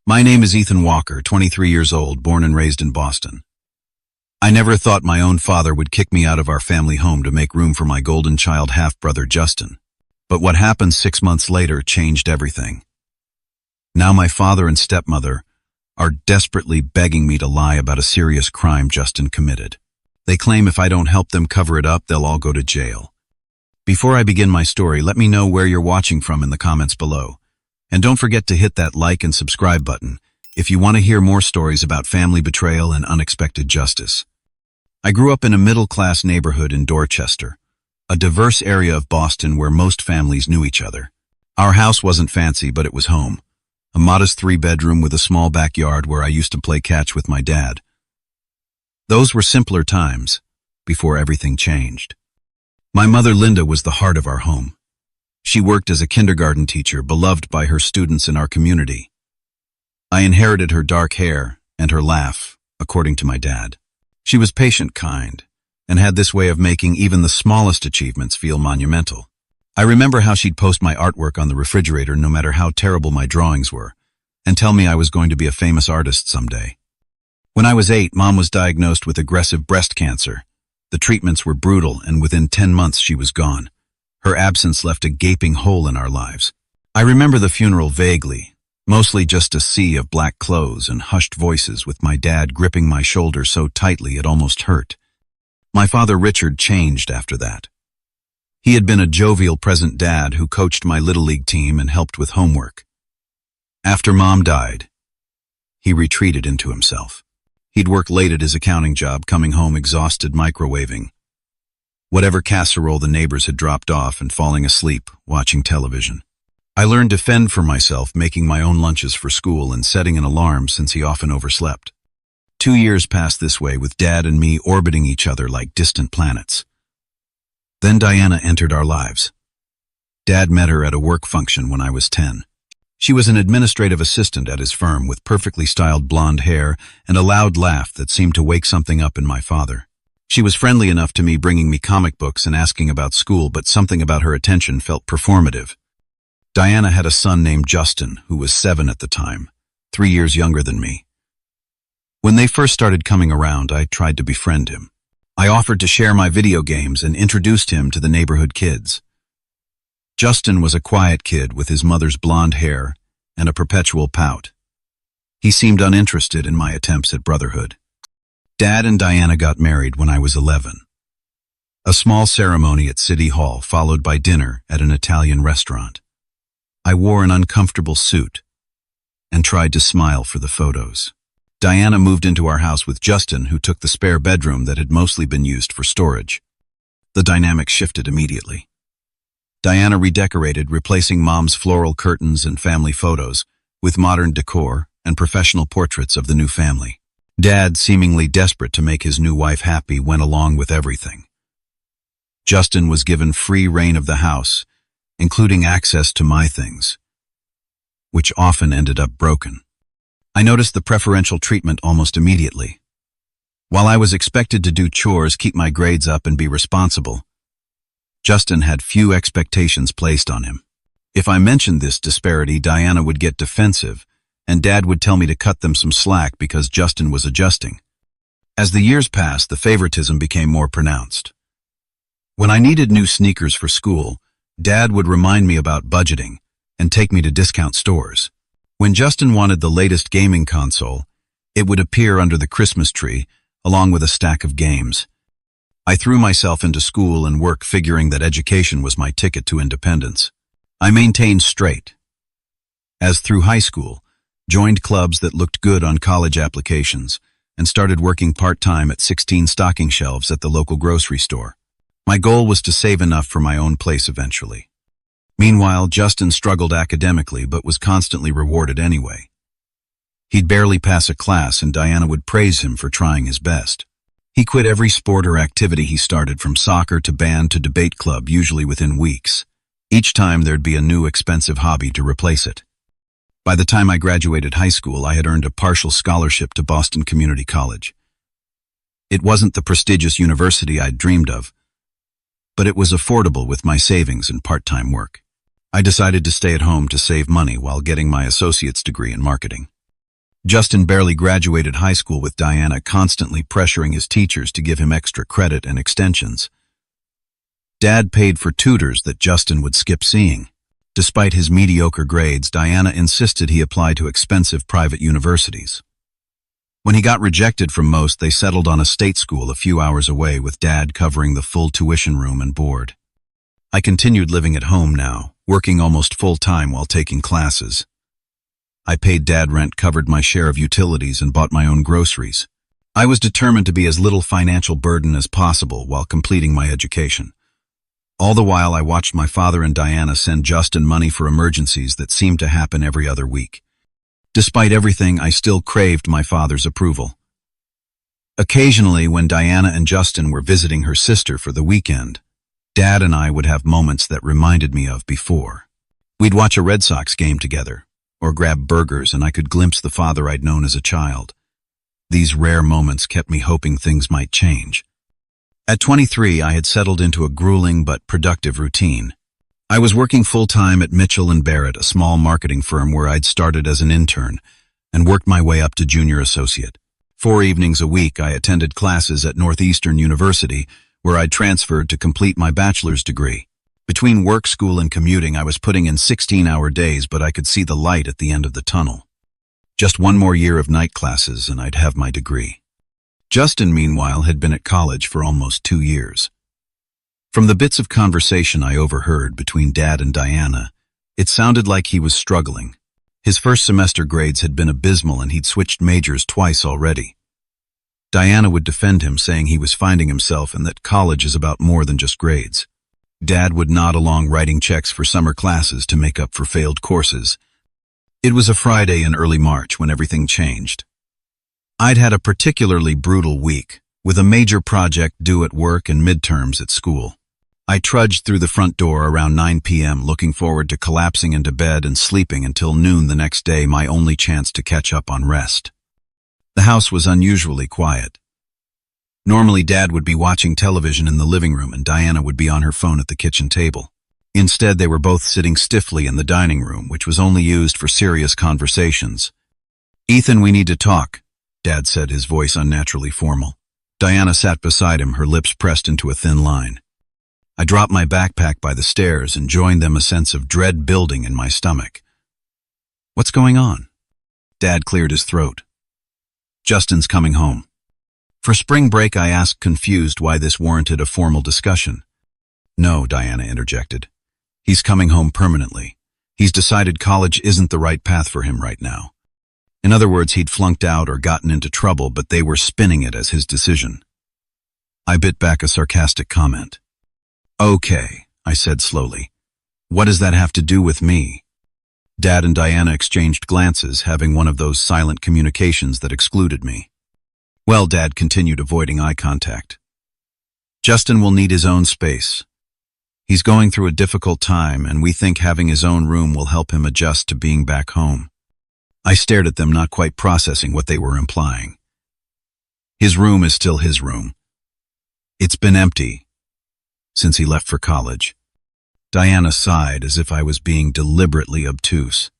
My name is Ethan Walker, 23 years old, born and raised in Boston. I never thought my own father would kick me out of our family home to make room for my golden child half-brother Justin. But what happened 6 months later changed everything. Now my father and stepmother are desperately begging me to lie about a serious crime Justin committed. They claim if I don't help them cover it up, they'll all go to jail. Before I begin my story, let me know where you're watching from in the comments below. And don't forget to hit that like and subscribe button if you want to hear more stories about family betrayal and unexpected justice. I grew up in a middle-class neighborhood in Dorchester, a diverse area of Boston where most families knew each other. Our house wasn't fancy, but it was home. A modest 3-bedroom with a small backyard where I used to play catch with my dad. Those were simpler times, before everything changed. My mother Linda was the heart of our home. She worked as a kindergarten teacher, beloved by her students in our community. I inherited her dark hair and her laugh, according to my dad. She was patient, kind, and had this way of making even the smallest achievements feel monumental. I remember how she'd post my artwork on the refrigerator no matter how terrible my drawings were, and tell me I was going to be a famous artist someday. When I was 8, Mom was diagnosed with aggressive breast cancer. The treatments were brutal, and within 10 months she was gone. Her absence left a gaping hole in our lives. I remember the funeral vaguely, mostly just a sea of black clothes and hushed voices with my dad gripping my shoulder so tightly it almost hurt. My father Richard changed after that. He had been a jovial present dad who coached my Little League team and helped with homework. After Mom died, he retreated into himself. He'd work late at his accounting job, coming home exhausted microwaving whatever casserole the neighbors had dropped off and falling asleep watching television. I learned to fend for myself, making my own lunches for school and setting an alarm since he often overslept. 2 years passed this way, with Dad and me orbiting each other like distant planets. Then Diana entered our lives. Dad met her at a work function when I was 10. She was an administrative assistant at his firm with perfectly styled blonde hair and a loud laugh that seemed to wake something up in my father. She was friendly enough to me, bringing me comic books and asking about school, but something about her attention felt performative. Diana had a son named Justin, who was 7 at the time, 3 years younger than me. When they first started coming around, I tried to befriend him. I offered to share my video games and introduced him to the neighborhood kids. Justin was a quiet kid with his mother's blonde hair and a perpetual pout. He seemed uninterested in my attempts at brotherhood. Dad and Diana got married when I was 11. A small ceremony at City Hall, followed by dinner at an Italian restaurant. I wore an uncomfortable suit and tried to smile for the photos. Diana moved into our house with Justin, who took the spare bedroom that had mostly been used for storage. The dynamic shifted immediately. Diana redecorated, replacing Mom's floral curtains and family photos with modern decor and professional portraits of the new family. Dad, seemingly desperate to make his new wife happy, went along with everything. Justin was given free reign of the house, including access to my things, which often ended up broken. I noticed the preferential treatment almost immediately. While I was expected to do chores, keep my grades up, and be responsible, Justin had few expectations placed on him. If I mentioned this disparity, Diana would get defensive, and Dad would tell me to cut them some slack because Justin was adjusting. As the years passed, the favoritism became more pronounced. When I needed new sneakers for school, Dad would remind me about budgeting and take me to discount stores. When Justin wanted the latest gaming console, it would appear under the Christmas tree, along with a stack of games. I threw myself into school and work, figuring that education was my ticket to independence. I maintained straight. As through high school, joined clubs that looked good on college applications, and started working part-time at 16 stocking shelves at the local grocery store. My goal was to save enough for my own place eventually. Meanwhile, Justin struggled academically but was constantly rewarded anyway. He'd barely pass a class and Diana would praise him for trying his best. He quit every sport or activity he started, from soccer to band to debate club, usually within weeks. Each time there'd be a new expensive hobby to replace it. By the time I graduated high school, I had earned a partial scholarship to Boston Community College. It wasn't the prestigious university I'd dreamed of, but it was affordable with my savings and part-time work. I decided to stay at home to save money while getting my associate's degree in marketing. Justin barely graduated high school with Diana constantly pressuring his teachers to give him extra credit and extensions. Dad paid for tutors that Justin would skip seeing. Despite his mediocre grades, Diana insisted he apply to expensive private universities. When he got rejected from most, they settled on a state school a few hours away, with Dad covering the full tuition room and board. I continued living at home now, working almost full-time while taking classes. I paid Dad rent, covered my share of utilities, and bought my own groceries. I was determined to be as little financial burden as possible while completing my education. All the while, I watched my father and Diana send Justin money for emergencies that seemed to happen every other week. Despite everything, I still craved my father's approval. Occasionally, when Diana and Justin were visiting her sister for the weekend, Dad and I would have moments that reminded me of before. We'd watch a Red Sox game together, or grab burgers, and I could glimpse the father I'd known as a child. These rare moments kept me hoping things might change. At 23, I had settled into a grueling but productive routine. I was working full-time at Mitchell & Barrett, a small marketing firm where I'd started as an intern and worked my way up to junior associate. 4 evenings a week, I attended classes at Northeastern University, where I'd transferred to complete my bachelor's degree. Between work, school, and commuting, I was putting in 16-hour days, but I could see the light at the end of the tunnel. Just one more year of night classes and I'd have my degree. Justin, meanwhile, had been at college for almost 2 years. From the bits of conversation I overheard between Dad and Diana, it sounded like he was struggling. His first semester grades had been abysmal and he'd switched majors twice already. Diana would defend him, saying he was finding himself and that college is about more than just grades. Dad would nod along, writing checks for summer classes to make up for failed courses. It was a Friday in early March when everything changed. I'd had a particularly brutal week, with a major project due at work and midterms at school. I trudged through the front door around 9 p.m., looking forward to collapsing into bed and sleeping until noon the next day, my only chance to catch up on rest. The house was unusually quiet. Normally, Dad would be watching television in the living room and Diana would be on her phone at the kitchen table. Instead, they were both sitting stiffly in the dining room, which was only used for serious conversations. "Ethan, we need to talk," Dad said, his voice unnaturally formal. Diana sat beside him, her lips pressed into a thin line. I dropped my backpack by the stairs and joined them, a sense of dread building in my stomach. "What's going on?" Dad cleared his throat. "Justin's coming home." For spring break, I asked, confused why this warranted a formal discussion. "No," Diana interjected. "He's coming home permanently. He's decided college isn't the right path for him right now. In other words, he'd flunked out or gotten into trouble, but they were spinning it as his decision." I bit back a sarcastic comment. "Okay," I said slowly. "What does that have to do with me?" Dad and Diana exchanged glances, having one of those silent communications that excluded me. "Well," Dad continued, avoiding eye contact, "Justin will need his own space. He's going through a difficult time, and we think having his own room will help him adjust to being back home." I stared at them, not quite processing what they were implying. "His room is still his room. It's been empty since he left for college." Diana sighed, as if I was being deliberately obtuse.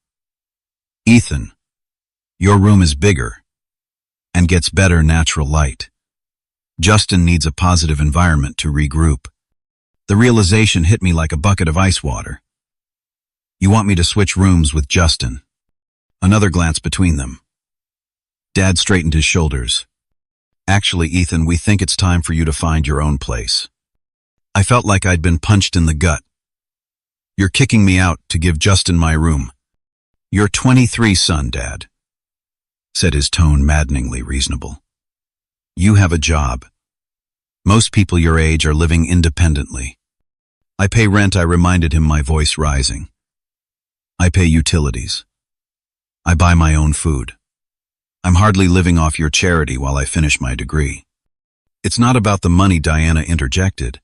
"Ethan, your room is bigger and gets better natural light. Justin needs a positive environment to regroup." The realization hit me like a bucket of ice water. "You want me to switch rooms with Justin?" Another glance between them. Dad straightened his shoulders. "Actually, Ethan, we think it's time for you to find your own place." I felt like I'd been punched in the gut. "You're kicking me out to give Justin my room." "You're 23, son," Dad said, his tone maddeningly reasonable. "You have a job. Most people your age are living independently." "I pay rent," I reminded him, my voice rising. "I pay utilities. I buy my own food. I'm hardly living off your charity while I finish my degree." "It's not about the money," Diana interjected.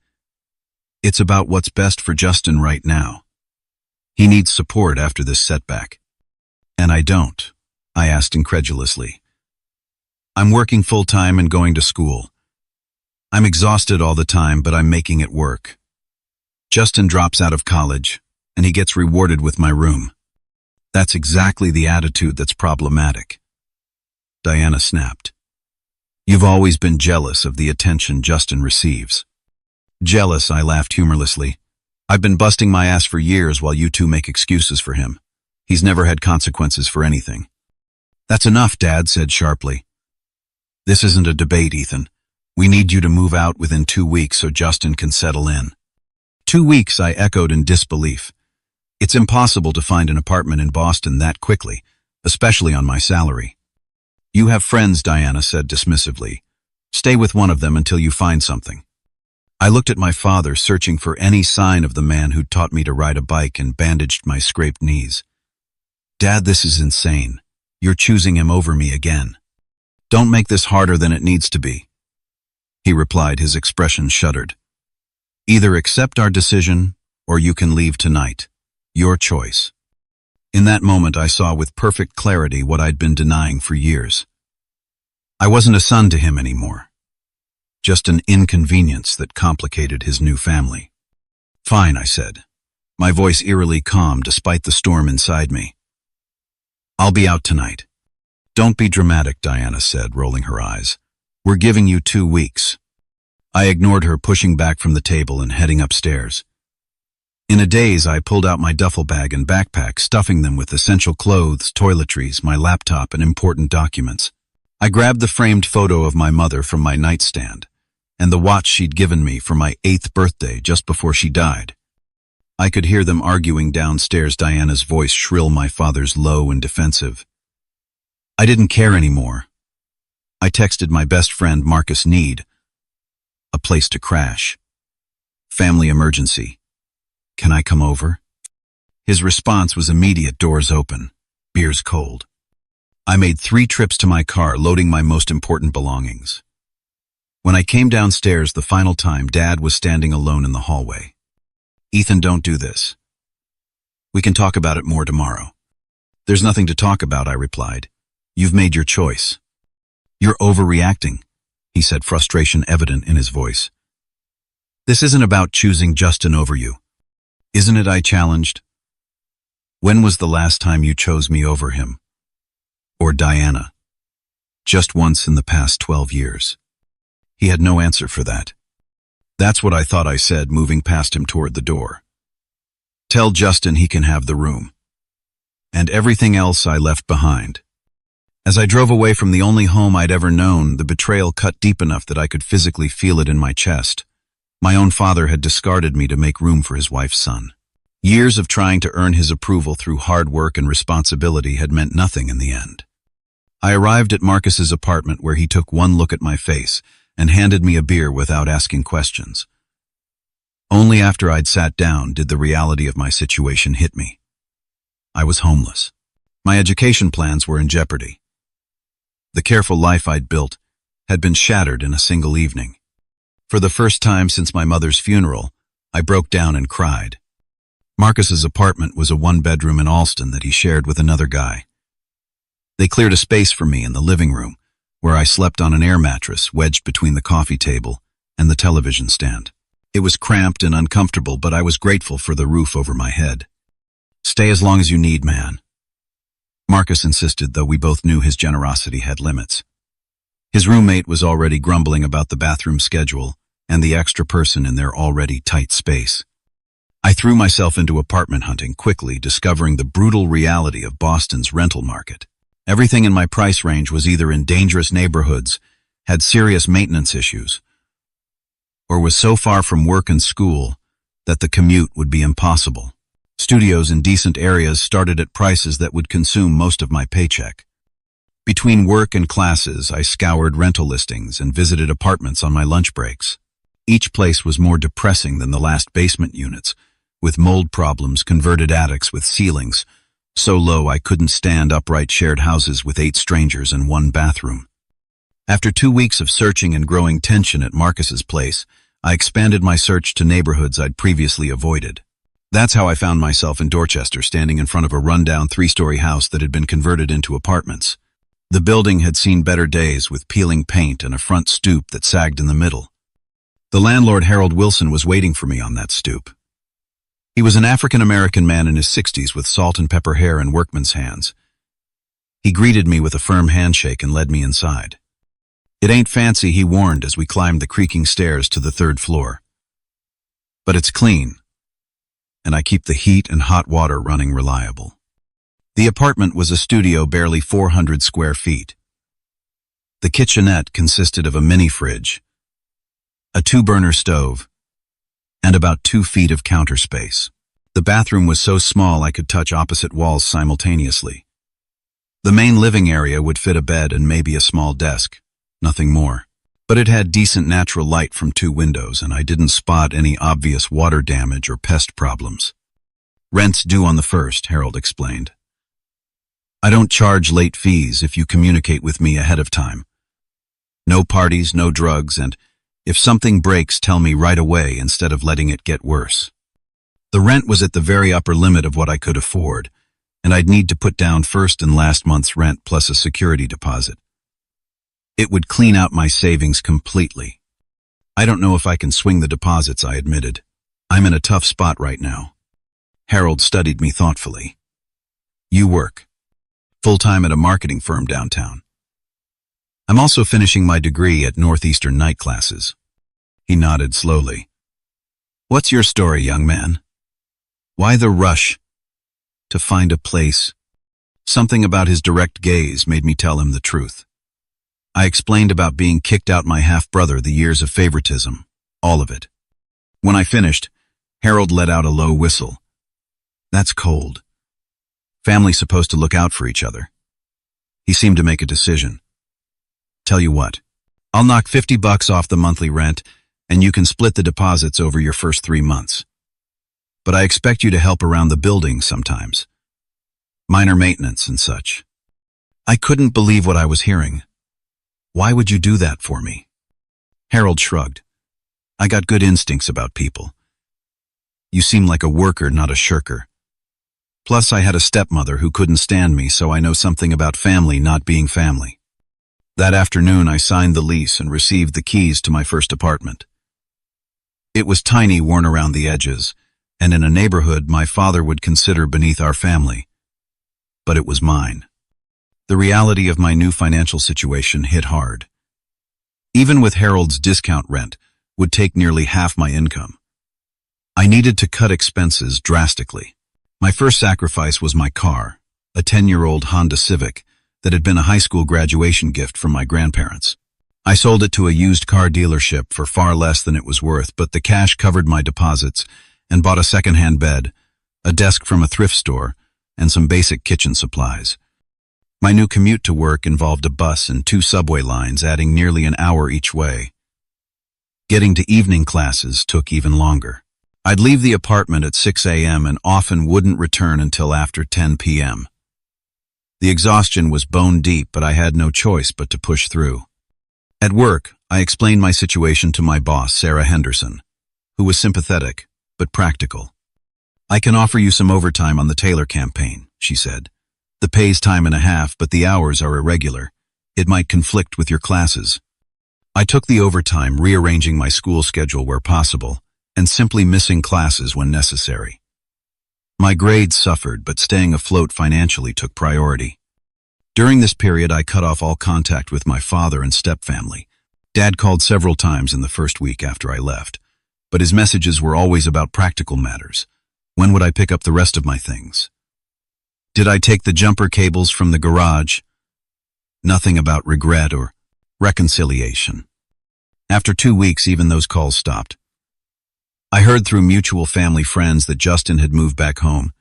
"It's about what's best for Justin right now. He needs support after this setback." "And I don't?" I asked incredulously. "I'm working full-time and going to school. I'm exhausted all the time, but I'm making it work. Justin drops out of college, and he gets rewarded with my room. That's exactly the attitude that's problematic. Diana snapped. You've always been jealous of the attention Justin receives. Jealous, I laughed humorlessly. I've been busting my ass for years while you two make excuses for him. He's never had consequences for anything. That's enough, Dad said sharply. This isn't a debate, Ethan. We need you to move out within 2 weeks so Justin can settle in. 2 weeks, I echoed in disbelief. It's impossible to find an apartment in Boston that quickly, especially on my salary. You have friends, Diana said dismissively. Stay with one of them until you find something. I looked at my father, searching for any sign of the man who'd taught me to ride a bike and bandaged my scraped knees. Dad, this is insane. You're choosing him over me again. Don't make this harder than it needs to be. He replied, his expression shuddered. Either accept our decision, or you can leave tonight. Your choice. In that moment, I saw with perfect clarity what I'd been denying for years. I wasn't a son to him anymore. Just an inconvenience that complicated his new family. Fine, I said, my voice eerily calm despite the storm inside me. I'll be out tonight. Don't be dramatic, Diana said, rolling her eyes. We're giving you 2 weeks. I ignored her, pushing back from the table and heading upstairs. In a daze, I pulled out my duffel bag and backpack, stuffing them with essential clothes, toiletries, my laptop, and important documents. I grabbed the framed photo of my mother from my nightstand, and the watch she'd given me for my 8th birthday just before she died. I could hear them arguing downstairs, Diana's voice shrill, my father's low and defensive. I didn't care anymore. I texted my best friend Marcus, need a place to crash. Family emergency. Can I come over? His response was immediate, doors open, beers cold. I made 3 trips to my car, loading my most important belongings. When I came downstairs the final time, Dad was standing alone in the hallway. Ethan, don't do this. We can talk about it more tomorrow. There's nothing to talk about, I replied. You've made your choice. You're overreacting, he said, frustration evident in his voice. This isn't about choosing Justin over you. Isn't it? I challenged. When was the last time you chose me over him? Or Diana? Just once in the past 12 years. He had no answer for that. That's what I thought, I said, moving past him toward the door. Tell Justin he can have the room. And everything else I left behind. As I drove away from the only home I'd ever known, the betrayal cut deep enough that I could physically feel it in my chest. My own father had discarded me to make room for his wife's son. Years of trying to earn his approval through hard work and responsibility had meant nothing in the end. I arrived at Marcus's apartment, where he took one look at my face and handed me a beer without asking questions. Only after I'd sat down did the reality of my situation hit me. I was homeless. My education plans were in jeopardy. The careful life I'd built had been shattered in a single evening. For the first time since my mother's funeral, I broke down and cried. Marcus's apartment was a 1-bedroom in Alston that he shared with another guy. They cleared a space for me in the living room, where I slept on an air mattress wedged between the coffee table and the television stand. It was cramped and uncomfortable, but I was grateful for the roof over my head. Stay as long as you need, man. Marcus insisted, though we both knew his generosity had limits. His roommate was already grumbling about the bathroom schedule and the extra person in their already tight space. I threw myself into apartment hunting quickly, discovering the brutal reality of Boston's rental market. Everything in my price range was either in dangerous neighborhoods, had serious maintenance issues, or was so far from work and school that the commute would be impossible. Studios in decent areas started at prices that would consume most of my paycheck. Between work and classes, I scoured rental listings and visited apartments on my lunch breaks. Each place was more depressing than the last basement units, with mold problems, converted attics with ceilings so low I couldn't stand upright, shared houses with 8 strangers and 1 bathroom. After 2 weeks of searching and growing tension at Marcus's place, I expanded my search to neighborhoods I'd previously avoided. That's how I found myself in Dorchester, standing in front of a rundown 3-story house that had been converted into apartments. The building had seen better days, with peeling paint and a front stoop that sagged in the middle. The landlord, Harold Wilson, was waiting for me on that stoop. He was an African-American man in his 60s with salt and pepper hair and workman's hands. He greeted me with a firm handshake and led me inside. "It ain't fancy," he warned as we climbed the creaking stairs to the third floor. "But it's clean, and I keep the heat and hot water running reliable." The apartment was a studio barely 400 square feet. The kitchenette consisted of a mini fridge, a 2-burner stove, and about 2 feet of counter space. The bathroom was so small I could touch opposite walls simultaneously. The main living area would fit a bed and maybe a small desk, nothing more. But it had decent natural light from 2 windows, and I didn't spot any obvious water damage or pest problems. "Rent's due on the 1st, Harold explained. "I don't charge late fees if you communicate with me ahead of time. No parties, no drugs, and if something breaks, tell me right away instead of letting it get worse." The rent was at the very upper limit of what I could afford, and I'd need to put down first and last month's rent plus a security deposit. It would clean out my savings completely. "I don't know if I can swing the deposits," I admitted. "I'm in a tough spot right now." Harold studied me thoughtfully. "You work full-time at a marketing firm downtown. I'm also finishing my degree at Northeastern night classes." He nodded slowly. "What's your story, young man? Why the rush to find a place?" Something about his direct gaze made me tell him the truth. I explained about being kicked out my half-brother, the years of favoritism, all of it. When I finished, Harold let out a low whistle. "That's cold. Family's supposed to look out for each other." He seemed to make a decision. "Tell you what, I'll knock $50 off the monthly rent, and you can split the deposits over your first 3 months. But I expect you to help around the building sometimes. Minor maintenance and such." I couldn't believe what I was hearing. "Why would you do that for me?" Harold shrugged. "I got good instincts about people. You seem like a worker, not a shirker. Plus, I had a stepmother who couldn't stand me, so I know something about family not being family." That afternoon, I signed the lease and received the keys to my first apartment. It was tiny, worn around the edges, and in a neighborhood my father would consider beneath our family. But it was mine. The reality of my new financial situation hit hard. Even with Harold's discount rent, would take nearly half my income. I needed to cut expenses drastically. My first sacrifice was my car, a 10-year-old Honda Civic that had been a high school graduation gift from my grandparents. I sold it to a used car dealership for far less than it was worth, but the cash covered my deposits and bought a second-hand bed, a desk from a thrift store, and some basic kitchen supplies. My new commute to work involved a bus and 2 subway lines, adding nearly an hour each way. Getting to evening classes took even longer. I'd leave the apartment at 6 a.m. and often wouldn't return until after 10 p.m. The exhaustion was bone deep, but I had no choice but to push through. At work, I explained my situation to my boss, Sarah Henderson, who was sympathetic but practical. "I can offer you some overtime on the Taylor campaign," she said. "The pay's time and a half, but the hours are irregular. It might conflict with your classes." I took the overtime, rearranging my school schedule where possible, and simply missing classes when necessary. My grades suffered, but staying afloat financially took priority. During this period, I cut off all contact with my father and stepfamily. Dad called several times in the first week after I left, but his messages were always about practical matters. When would I pick up the rest of my things? Did I take the jumper cables from the garage? Nothing about regret or reconciliation. After 2 weeks, even those calls stopped. I heard through mutual family friends that Justin had moved back home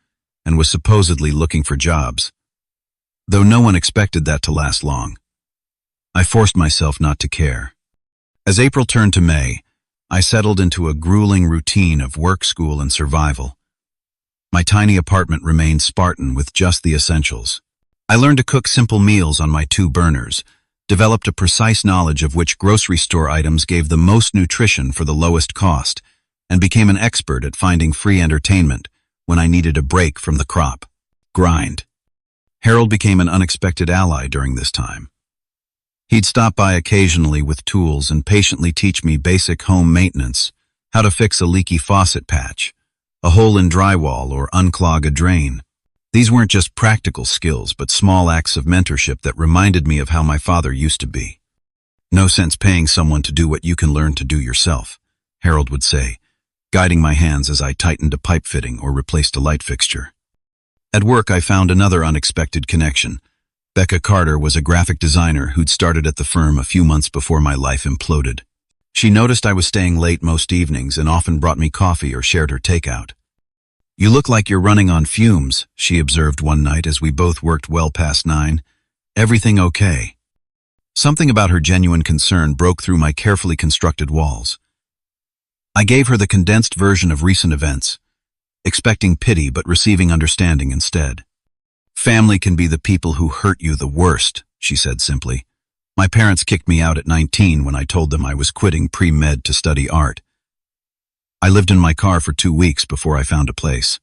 and was supposedly looking for jobs, though no one expected that to last long. I forced myself not to care. As April turned to May, I settled into a grueling routine of work, school, and survival. My tiny apartment remained Spartan with just the essentials. I learned to cook simple meals on my 2 burners, developed a precise knowledge of which grocery store items gave the most nutrition for the lowest cost, and became an expert at finding free entertainment when I needed a break from the grind. Harold became an unexpected ally during this time. He'd stop by occasionally with tools and patiently teach me basic home maintenance, how to fix a leaky faucet patch, a hole in drywall, or unclog a drain. These weren't just practical skills, but small acts of mentorship that reminded me of how my father used to be. No sense paying someone to do what you can learn to do yourself, Harold would say, guiding my hands as I tightened a pipe fitting or replaced a light fixture. At work, I found another unexpected connection. Becca Carter was a graphic designer who'd started at the firm a few months before my life imploded. She noticed I was staying late most evenings and often brought me coffee or shared her takeout. "You look like you're running on fumes," she observed one night as we both worked well past 9. "Everything okay?" Something about her genuine concern broke through my carefully constructed walls. I gave her the condensed version of recent events, expecting pity but receiving understanding instead. "Family can be the people who hurt you the worst," she said simply. "My parents kicked me out at 19 when I told them I was quitting pre-med to study art. I lived in my car for 2 weeks before I found a place."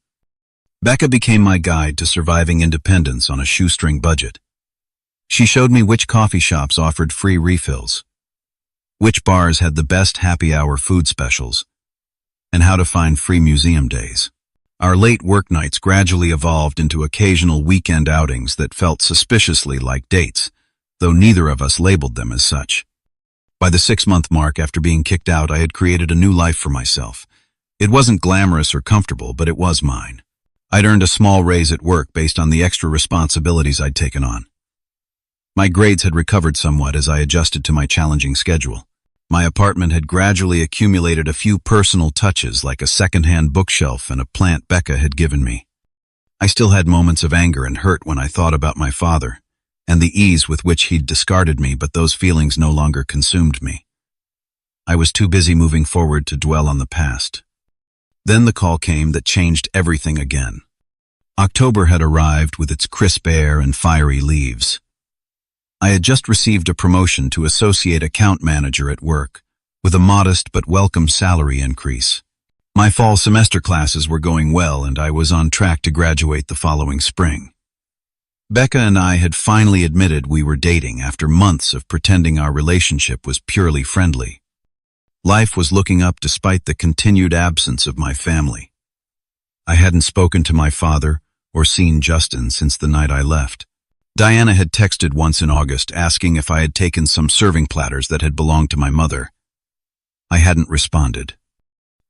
Becca became my guide to surviving independence on a shoestring budget. She showed me which coffee shops offered free refills, which bars had the best happy hour food specials, and how to find free museum days. Our late work nights gradually evolved into occasional weekend outings that felt suspiciously like dates, though neither of us labeled them as such. By the 6-month mark after being kicked out, I had created a new life for myself. It wasn't glamorous or comfortable, but it was mine. I'd earned a small raise at work based on the extra responsibilities I'd taken on. My grades had recovered somewhat as I adjusted to my challenging schedule. My apartment had gradually accumulated a few personal touches like a second-hand bookshelf and a plant Becca had given me. I still had moments of anger and hurt when I thought about my father and the ease with which he'd discarded me, but those feelings no longer consumed me. I was too busy moving forward to dwell on the past. Then the call came that changed everything again. October had arrived with its crisp air and fiery leaves. I had just received a promotion to associate account manager at work, with a modest but welcome salary increase. My fall semester classes were going well, and I was on track to graduate the following spring. Becca and I had finally admitted we were dating after months of pretending our relationship was purely friendly. Life was looking up despite the continued absence of my family. I hadn't spoken to my father or seen Justin since the night I left. Diana had texted once in August asking if I had taken some serving platters that had belonged to my mother. I hadn't responded.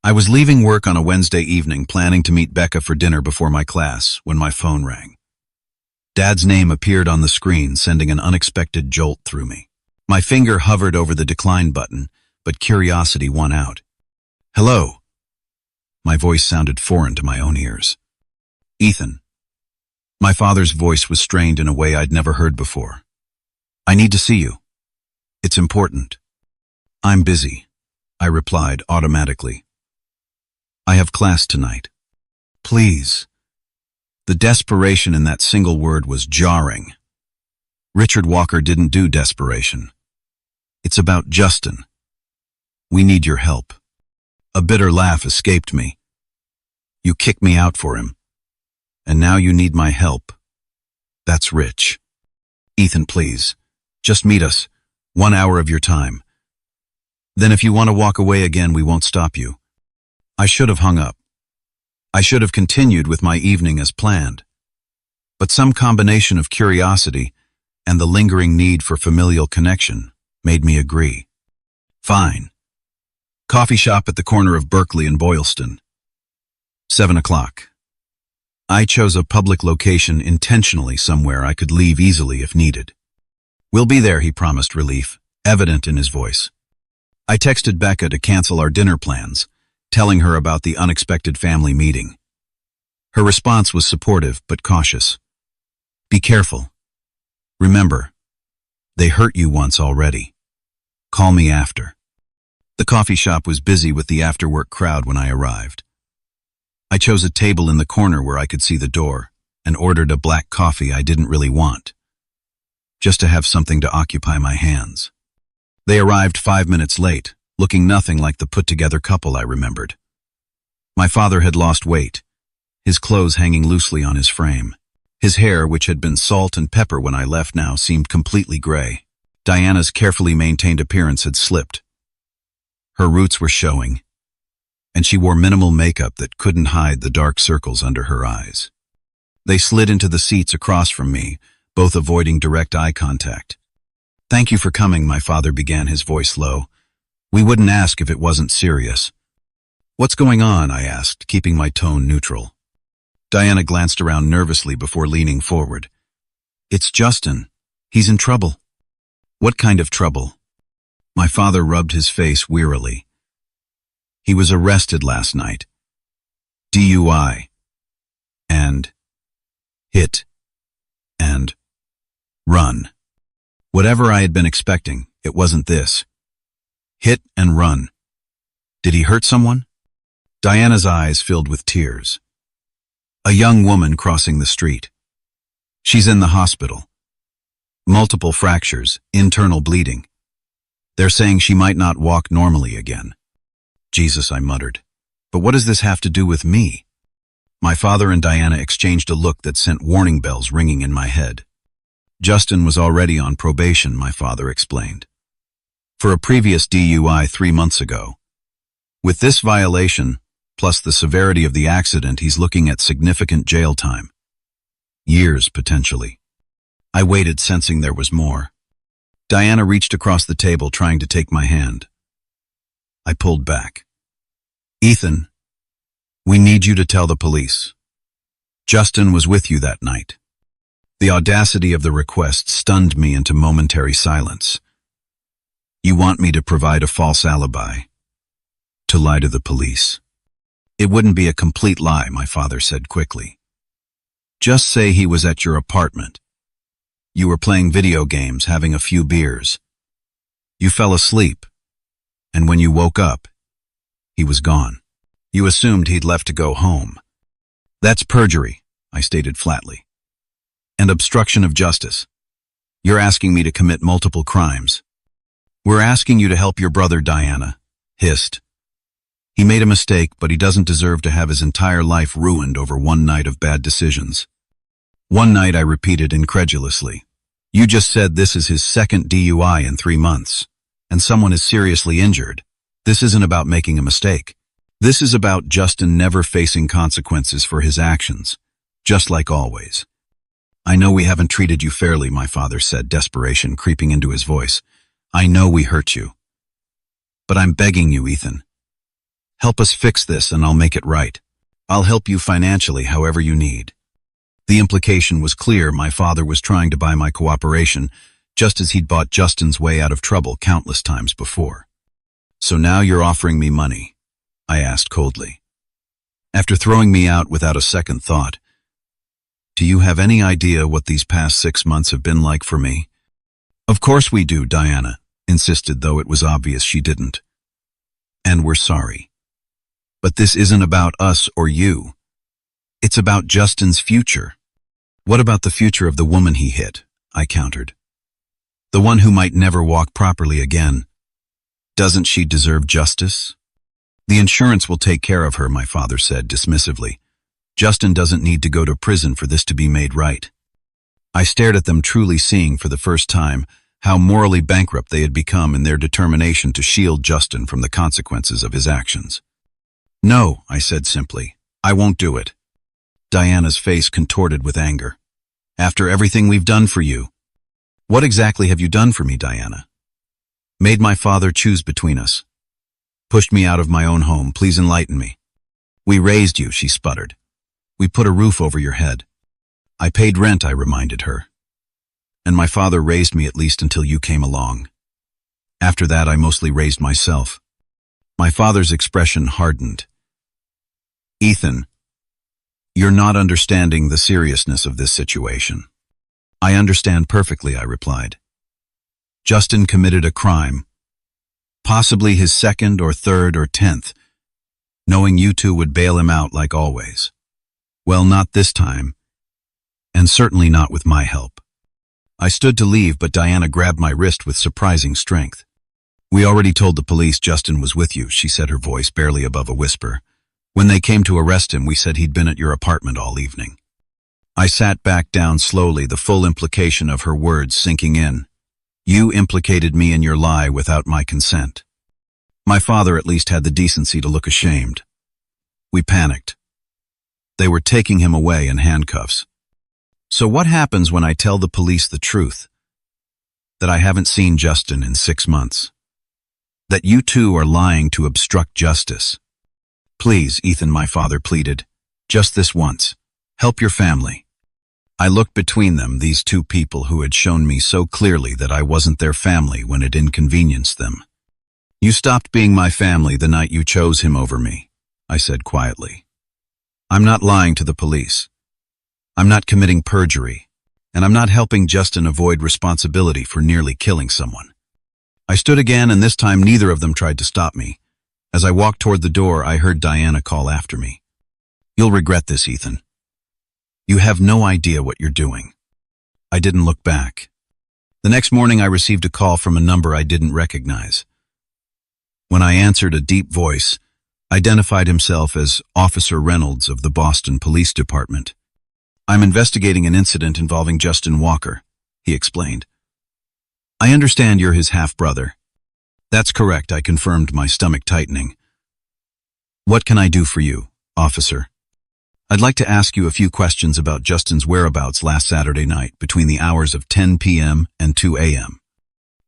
I was leaving work on a Wednesday evening planning to meet Becca for dinner before my class when my phone rang. Dad's name appeared on the screen, sending an unexpected jolt through me. My finger hovered over the decline button, but curiosity won out. "Hello." My voice sounded foreign to my own ears. "Ethan." My father's voice was strained in a way I'd never heard before. "I need to see you. It's important." "I'm busy," I replied automatically. "I have class tonight." "Please." The desperation in that single word was jarring. Richard Walker didn't do desperation. "It's about Justin. We need your help." A bitter laugh escaped me. "You kicked me out for him. And now you need my help. That's rich. Ethan, please, just meet us. 1 hour of your time. Then if you want to walk away again, we won't stop you." I should have hung up. I should have continued with my evening as planned. But some combination of curiosity and the lingering need for familial connection made me agree. "Fine. Coffee shop at the corner of Berkeley and Boylston. 7 o'clock. I chose a public location intentionally, somewhere I could leave easily if needed. "We'll be there," he promised, relief evident in his voice. I texted Becca to cancel our dinner plans, telling her about the unexpected family meeting. Her response was supportive but cautious. "Be careful. Remember, they hurt you once already. Call me after." The coffee shop was busy with the after-work crowd when I arrived. I chose a table in the corner where I could see the door and ordered a black coffee I didn't really want, just to have something to occupy my hands. They arrived 5 minutes late, looking nothing like the put-together couple I remembered. My father had lost weight, his clothes hanging loosely on his frame. His hair, which had been salt and pepper when I left, now seemed completely gray. Diana's carefully maintained appearance had slipped. Her roots were showing, and she wore minimal makeup that couldn't hide the dark circles under her eyes. They slid into the seats across from me, both avoiding direct eye contact. "Thank you for coming," my father began, his voice low. "We wouldn't ask if it wasn't serious." "What's going on?" I asked, keeping my tone neutral. Diana glanced around nervously before leaning forward. "It's Justin. He's in trouble." "What kind of trouble?" My father rubbed his face wearily. "He was arrested last night. DUI. And hit. And run." Whatever I had been expecting, it wasn't this. Hit and run. Did he hurt someone? Diana's eyes filled with tears. "A young woman crossing the street. She's in the hospital. Multiple fractures, internal bleeding. They're saying she might not walk normally again." "Jesus," I muttered. "But what does this have to do with me?" My father and Diana exchanged a look that sent warning bells ringing in my head. "Justin was already on probation," my father explained, "for a previous DUI 3 months ago. With this violation, plus the severity of the accident, he's looking at significant jail time. Years, potentially." I waited, sensing there was more. Diana reached across the table, trying to take my hand. I pulled back. "Ethan, we need you to tell the police. Justin was with you that night." The audacity of the request stunned me into momentary silence. "You want me to provide a false alibi? To lie to the police?" "It wouldn't be a complete lie," my father said quickly. "Just say he was at your apartment. You were playing video games, having a few beers. You fell asleep, and when you woke up, he was gone. You assumed he'd left to go home." "That's perjury," I stated flatly. "And obstruction of justice. You're asking me to commit multiple crimes." "We're asking you to help your brother," Diana hissed. "He made a mistake, but he doesn't deserve to have his entire life ruined over one night of bad decisions." "One night," I repeated incredulously. "You just said this is his second DUI in 3 months, and someone is seriously injured. This isn't about making a mistake. This is about Justin never facing consequences for his actions, just like always." "I know we haven't treated you fairly," my father said, desperation creeping into his voice. "I know we hurt you. But I'm begging you, Ethan. Help us fix this and I'll make it right. I'll help you financially however you need." The implication was clear. My father was trying to buy my cooperation, just as he'd bought Justin's way out of trouble countless times before. "So now you're offering me money?" I asked coldly. After throwing me out without a second thought, "Do you have any idea what these past 6 months have been like for me?" "Of course we do," Diana insisted, though it was obvious she didn't. "And we're sorry. But this isn't about us or you. It's about Justin's future." "What about the future of the woman he hit?" I countered. "The one who might never walk properly again. Doesn't she deserve justice?" "The insurance will take care of her," my father said dismissively. "Justin doesn't need to go to prison for this to be made right." I stared at them, truly seeing for the first time how morally bankrupt they had become in their determination to shield Justin from the consequences of his actions. "No," I said simply. "I won't do it." Diana's face contorted with anger. "After everything we've done for you." "What exactly have you done for me, Diana?" "Made my father choose between us. Pushed me out of my own home. Please enlighten me." "We raised you," she sputtered. "We put a roof over your head." "I paid rent," I reminded her. "And my father raised me at least until you came along. After that, I mostly raised myself." My father's expression hardened. "Ethan, you're not understanding the seriousness of this situation." "I understand perfectly," I replied. "Justin committed a crime, possibly his second or third or 10th, knowing you two would bail him out like always. Well, not this time, and certainly not with my help." I stood to leave, but Diana grabbed my wrist with surprising strength. "We already told the police Justin was with you," she said, her voice barely above a whisper. "When they came to arrest him, we said he'd been at your apartment all evening." I sat back down slowly, the full implication of her words sinking in. "You implicated me in your lie without my consent." My father at least had the decency to look ashamed. We panicked. They were taking him away in handcuffs. So what happens when I tell the police the truth? That I haven't seen Justin in 6 months. That you two are lying to obstruct justice. Please, Ethan, my father pleaded. Just this once. Help your family. I looked between them, these two people who had shown me so clearly that I wasn't their family when it inconvenienced them. You stopped being my family the night you chose him over me, I said quietly. I'm not lying to the police. I'm not committing perjury, and I'm not helping Justin avoid responsibility for nearly killing someone. I stood again, and this time neither of them tried to stop me. As I walked toward the door, I heard Diana call after me. You'll regret this, Ethan. You have no idea what you're doing. I didn't look back. The next morning I received a call from a number I didn't recognize. When I answered, a deep voice identified himself as Officer Reynolds of the Boston Police Department. I'm investigating an incident involving Justin Walker, he explained. I understand you're his half-brother. That's correct, I confirmed, my stomach tightening. What can I do for you, officer? I'd like to ask you a few questions about Justin's whereabouts last Saturday night between the hours of 10 p.m. and 2 a.m.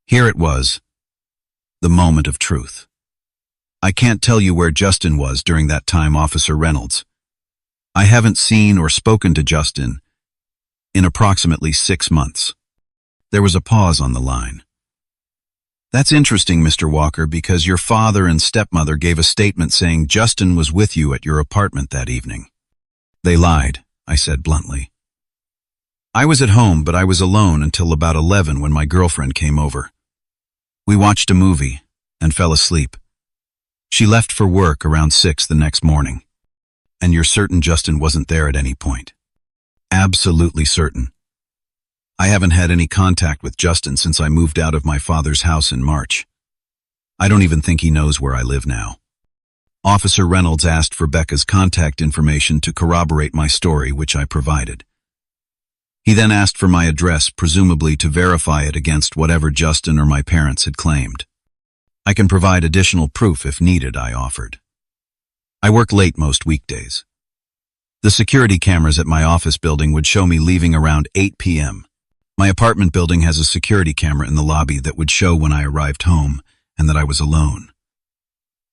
Here it was, the moment of truth. I can't tell you where Justin was during that time, Officer Reynolds. I haven't seen or spoken to Justin in approximately 6 months. There was a pause on the line. That's interesting, Mr. Walker, because your father and stepmother gave a statement saying Justin was with you at your apartment that evening. They lied, I said bluntly. I was at home, but I was alone until about 11 when my girlfriend came over. We watched a movie and fell asleep. She left for work around 6 the next morning. And you're certain Justin wasn't there at any point? Absolutely certain. I haven't had any contact with Justin since I moved out of my father's house in March. I don't even think he knows where I live now. Officer Reynolds asked for Becca's contact information to corroborate my story, which I provided. He then asked for my address, presumably to verify it against whatever Justin or my parents had claimed. I can provide additional proof if needed, I offered. I work late most weekdays. The security cameras at my office building would show me leaving around 8 p.m. My apartment building has a security camera in the lobby that would show when I arrived home and that I was alone.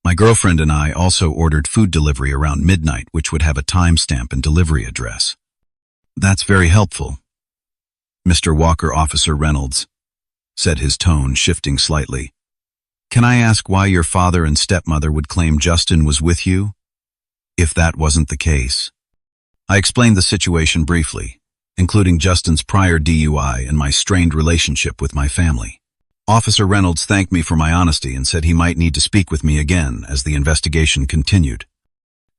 My girlfriend and I also ordered food delivery around midnight, which would have a timestamp and delivery address. That's very helpful, Mr. Walker. Officer Reynolds said, his tone shifting slightly. Can I ask why your father and stepmother would claim Justin was with you, if that wasn't the case? I explained the situation briefly, including Justin's prior DUI and my strained relationship with my family. Officer Reynolds thanked me for my honesty and said he might need to speak with me again as the investigation continued.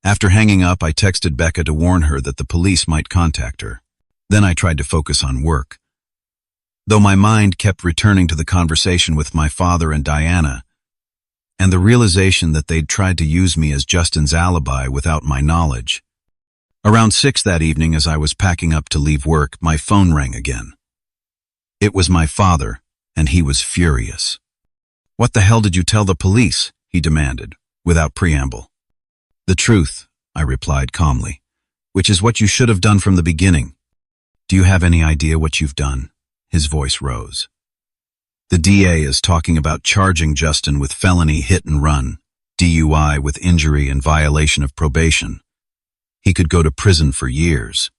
After hanging up, I texted Becca to warn her that the police might contact her. Then I tried to focus on work. Though my mind kept returning to the conversation with my father and Diana, and the realization that they'd tried to use me as Justin's alibi without my knowledge. Around 6 that evening, as I was packing up to leave work, my phone rang again. It was my father, and he was furious. What the hell did you tell the police? He demanded, without preamble. The truth, I replied calmly, which is what you should have done from the beginning. Do you have any idea what you've done? His voice rose. The DA is talking about charging Justin with felony hit and run, DUI with injury and violation of probation. He could go to prison for years.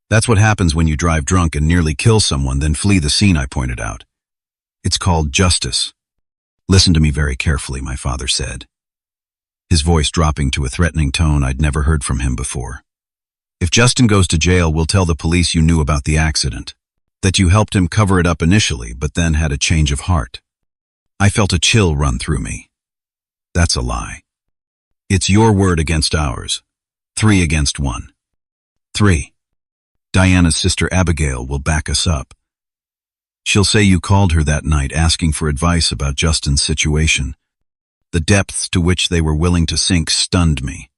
That's what happens when you drive drunk and nearly kill someone, then flee the scene, I pointed out. It's called justice. Listen to me very carefully, my father said, his voice dropping to a threatening tone I'd never heard from him before. If Justin goes to jail, we'll tell the police you knew about the accident, that you helped him cover it up initially, but then had a change of heart. I felt a chill run through me. That's a lie. It's your word against ours. 3 against 1. 3. Diana's sister Abigail will back us up. She'll say you called her that night asking for advice about Justin's situation. The depths to which they were willing to sink stunned me.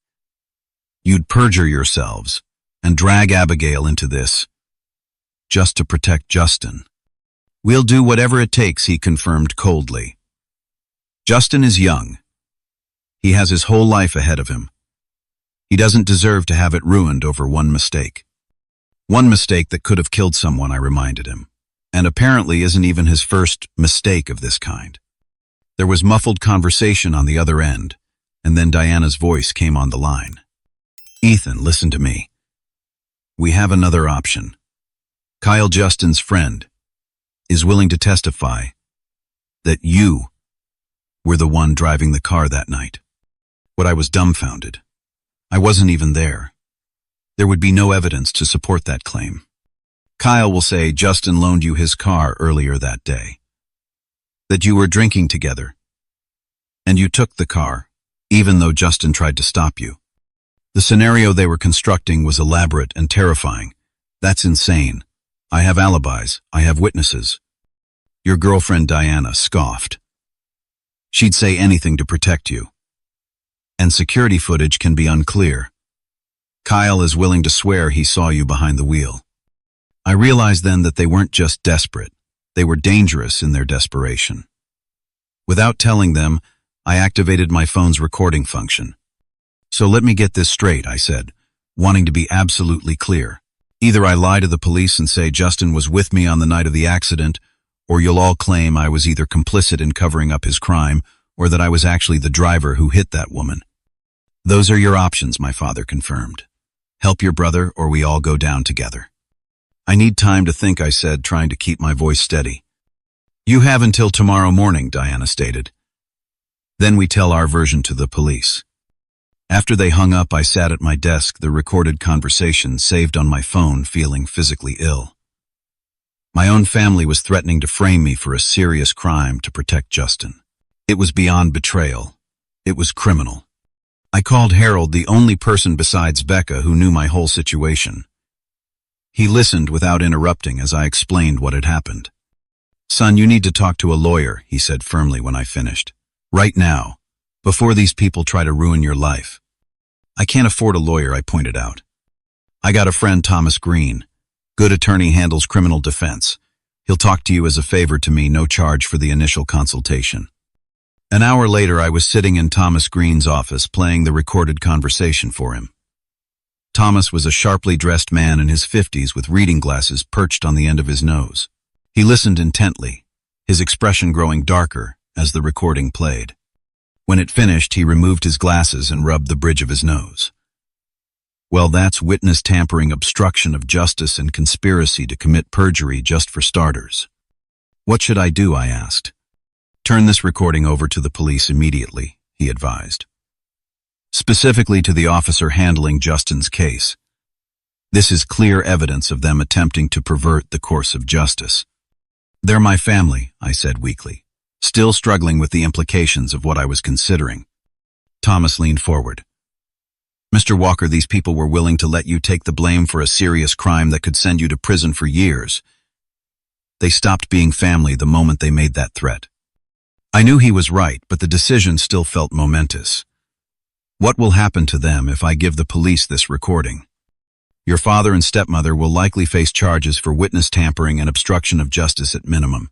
You'd perjure yourselves and drag Abigail into this, just to protect Justin. We'll do whatever it takes, he confirmed coldly. Justin is young. He has his whole life ahead of him. He doesn't deserve to have it ruined over one mistake. One mistake that could have killed someone, I reminded him, and apparently isn't even his first mistake of this kind. There was muffled conversation on the other end, and then Diana's voice came on the line. "Ethan, listen to me. We have another option. Kyle, Justin's friend, is willing to testify that you were the one driving the car that night." But I was dumbfounded. I wasn't even there. There would be no evidence to support that claim. Kyle will say Justin loaned you his car earlier that day, that you were drinking together, and you took the car, even though Justin tried to stop you. The scenario they were constructing was elaborate and terrifying. That's insane. I have alibis. I have witnesses. Your girlfriend Diana scoffed. She'd say anything to protect you. And security footage can be unclear. Kyle is willing to swear he saw you behind the wheel. I realized then that they weren't just desperate. They were dangerous in their desperation. Without telling them, I activated my phone's recording function. "So let me get this straight," I said, wanting to be absolutely clear. "Either I lie to the police and say Justin was with me on the night of the accident, or you'll all claim I was either complicit in covering up his crime, or that I was actually the driver who hit that woman. Those are your options," my father confirmed. "Help your brother, or we all go down together." "I need time to think," I said, trying to keep my voice steady. "You have until tomorrow morning," Diana stated. "Then we tell our version to the police." After they hung up, I sat at my desk, the recorded conversation saved on my phone, feeling physically ill. My own family was threatening to frame me for a serious crime to protect Justin. It was beyond betrayal. It was criminal. I called Harold, the only person besides Becca who knew my whole situation. He listened without interrupting as I explained what had happened. "Son, you need to talk to a lawyer," he said firmly when I finished. "Right now, before these people try to ruin your life." "I can't afford a lawyer," I pointed out. "I got a friend, Thomas Green. Good attorney, handles criminal defense. He'll talk to you as a favor to me, no charge for the initial consultation." An hour later, I was sitting in Thomas Green's office playing the recorded conversation for him. Thomas was a sharply dressed man in his 50s with reading glasses perched on the end of his nose. He listened intently, his expression growing darker as the recording played. When it finished, he removed his glasses and rubbed the bridge of his nose. "Well, that's witness tampering, obstruction of justice, and conspiracy to commit perjury, just for starters." "What should I do?" I asked. "Turn this recording over to the police immediately," he advised. "Specifically to the officer handling Justin's case. This is clear evidence of them attempting to pervert the course of justice." "They're my family," I said weakly, still struggling with the implications of what I was considering. Thomas leaned forward. "Mr. Walker, these people were willing to let you take the blame for a serious crime that could send you to prison for years. They stopped being family the moment they made that threat." I knew he was right, but the decision still felt momentous. "What will happen to them if I give the police this recording? Your father and stepmother will likely face charges for witness tampering and obstruction of justice at minimum.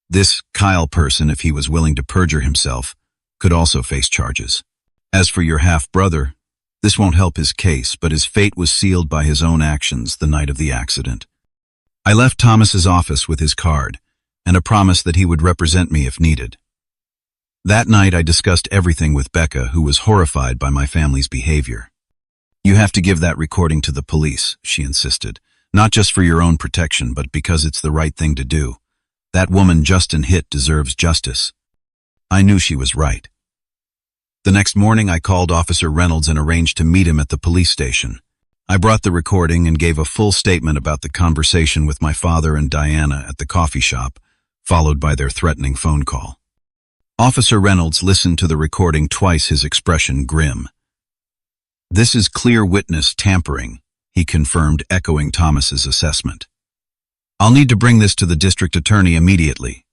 This Kyle person, if he was willing to perjure himself, could also face charges. As for your half-brother, this won't help his case, but his fate was sealed by his own actions the night of the accident." I left Thomas's office with his card and a promise that he would represent me if needed. That night, I discussed everything with Becca, who was horrified by my family's behavior. "You have to give that recording to the police," she insisted, "not just for your own protection, but because it's the right thing to do. That woman Justin hit deserves justice." I knew she was right. The next morning, I called Officer Reynolds and arranged to meet him at the police station. I brought the recording and gave a full statement about the conversation with my father and Diana at the coffee shop, followed by their threatening phone call. Officer Reynolds listened to the recording twice, his expression grim. "This is clear witness tampering," he confirmed, echoing Thomas's assessment. "I'll need to bring this to the district attorney immediately."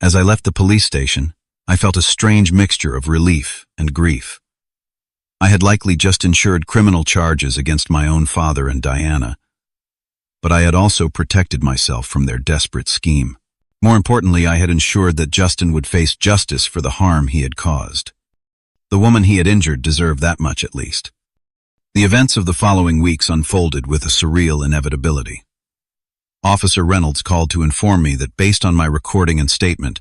As I left the police station, I felt a strange mixture of relief and grief. I had likely just ensured criminal charges against my own father and Diana, but I had also protected myself from their desperate scheme. More importantly, I had ensured that Justin would face justice for the harm he had caused. The woman he had injured deserved that much at least. The events of the following weeks unfolded with a surreal inevitability. Officer Reynolds called to inform me that based on my recording and statement,